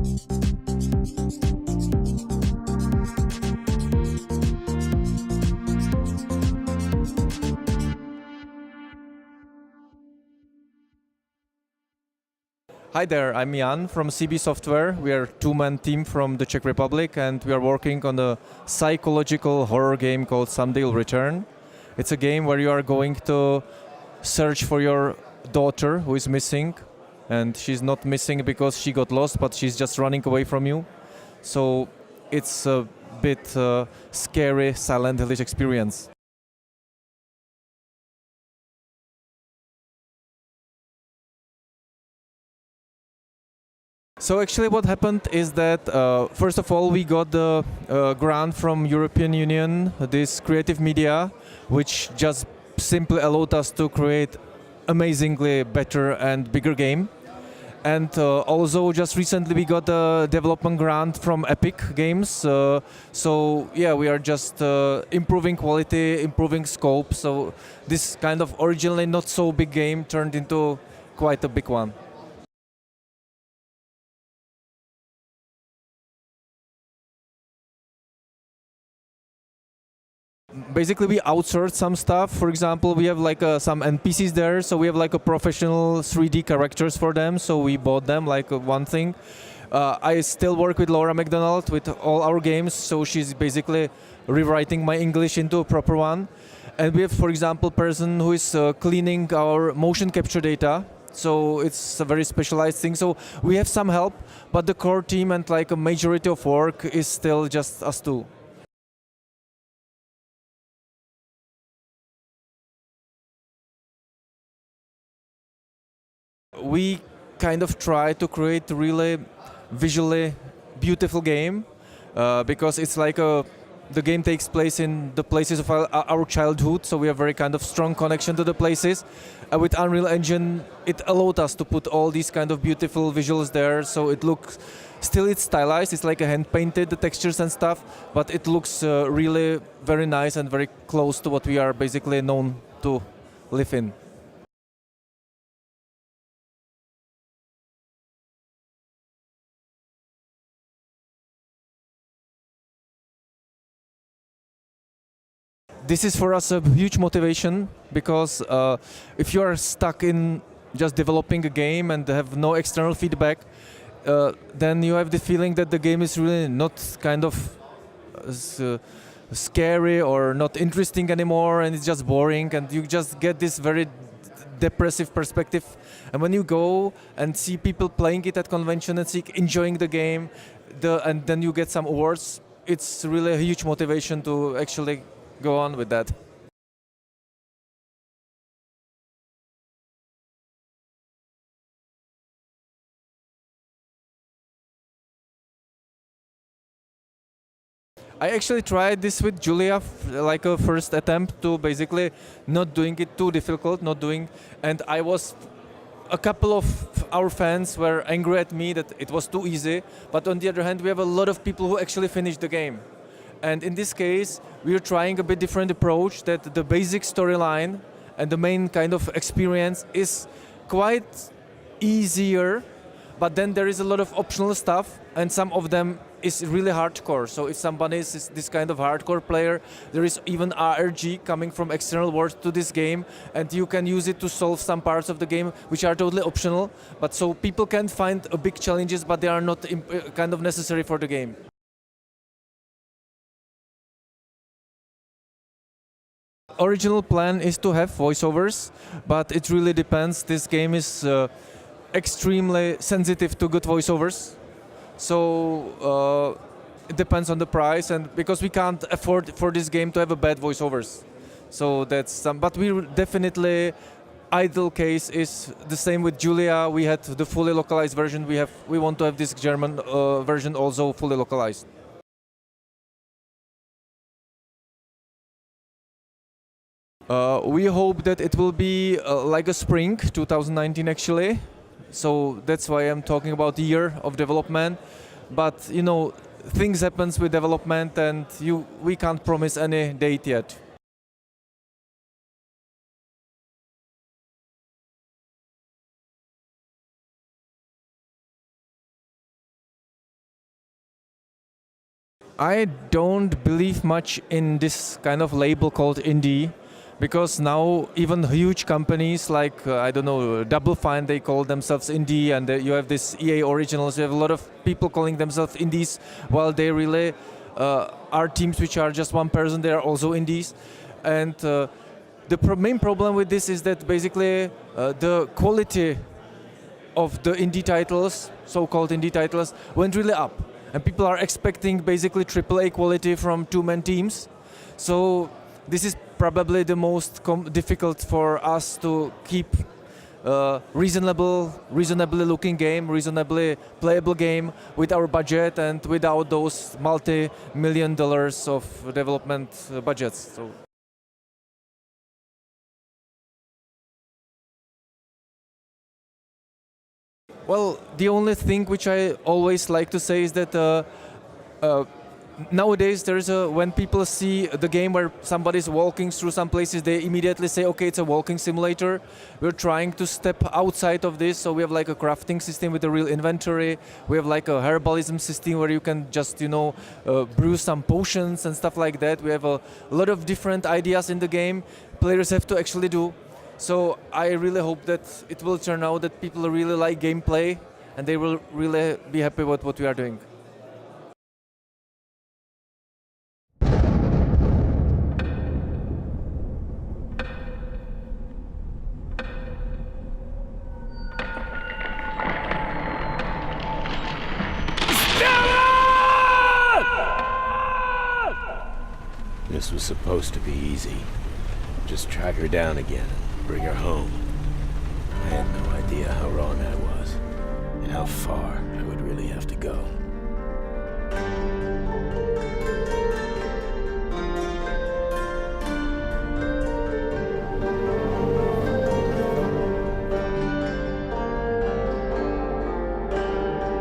Hi there, I'm Jan from CB Software. We are a two-man team from the Czech Republic, and we are working on a psychological horror game called Someday You'll Return. It's a game where you are going to search for your daughter who is missing, and she's not missing because she got lost, but she's just running away from you. So it's a bit scary, Silent Hillish experience. So actually what happened is that first of all we got the grant from European Union, this creative media, which just simply allowed us to create amazingly better and bigger game. And also just recently we got a development grant from Epic Games. So yeah, we are just improving quality, improving scope. So this kind of originally not so big game turned into quite a big one. Basically we outsourced some stuff. For example, we have like some NPCs there, so we have like a professional 3D characters for them, so we bought them like one thing. I still work with Laura McDonald with all our games, so she's basically rewriting my English into a proper one. And we have, for example, person who is cleaning our motion capture data, so it's a very specialized thing. So we have some help, but the core team and like a majority of work is still just us two. We kind of try to create a really visually beautiful game because it's like the game takes place in the places of our childhood, so we have very kind of strong connection to the places. With Unreal Engine, it allowed us to put all these kind of beautiful visuals there, so it looks, still it's stylized, it's like a hand-painted, the textures and stuff, but it looks really very nice and very close to what we are basically known to live in. This is for us a huge motivation because if you are stuck in just developing a game and have no external feedback, then you have the feeling that the game is really not kind of scary or not interesting anymore, and it's just boring, and you just get this very depressive perspective. And when you go and see people playing it at convention and see enjoying the game, and then you get some awards, it's really a huge motivation to actually go on with that. I actually tried this with Julia, like a first attempt to basically not doing it too difficult, not doing, and I was, a couple of our fans were angry at me that it was too easy, but on the other hand we have a lot of people who actually finished the game. And in this case, we are trying a bit different approach, that the basic storyline and the main kind of experience is quite easier, but then there is a lot of optional stuff, and some of them is really hardcore. So if somebody is this kind of hardcore player, there is even RNG coming from external world to this game, and you can use it to solve some parts of the game which are totally optional. But so people can find big challenges, but they are not kind of necessary for the game. Original plan is to have voiceovers, but it really depends. This game is extremely sensitive to good voiceovers, so it depends on the price, and because we can't afford for this game to have a bad voiceovers, so that's some. But we definitely, ideal case is the same with Julia. We had the fully localized version. We want to have this German version also fully localized. We hope that it will be like a spring 2019 actually, so that's why I'm talking about the year of development. But you know, things happens with development, and we can't promise any date yet. I don't believe much in this kind of label called indie, because now even huge companies like, I don't know, Double Fine, they call themselves indie, and you have this EA Originals, you have a lot of people calling themselves indies, while they really are teams which are just one person, they are also indies. And the main problem with this is that basically the quality of the indie titles, so-called indie titles, went really up. And people are expecting basically AAA quality from two-man teams. So this is probably the most difficult for us to keep reasonably looking game, reasonably playable game with our budget and without those multi-million dollars of development budgets. So. Well, the only thing which I always like to say is that nowadays when people see the game where somebody's walking through some places, they immediately say, okay, it's a walking simulator. We're trying to step outside of this, so we have like a crafting system with a real inventory. We have like a herbalism system where you can just, brew some potions and stuff like that. We have a lot of different ideas in the game players have to actually do. So I really hope that it will turn out that people really like gameplay and they will really be happy with what we are doing. This was supposed to be easy. Just track her down again and bring her home. I had no idea how wrong I was, and how far I would really have to go.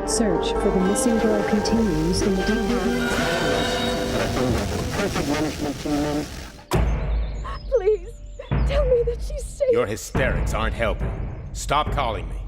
Search for the missing girl continues in the Please, tell me that she's safe. Your hysterics aren't helping. Stop calling me.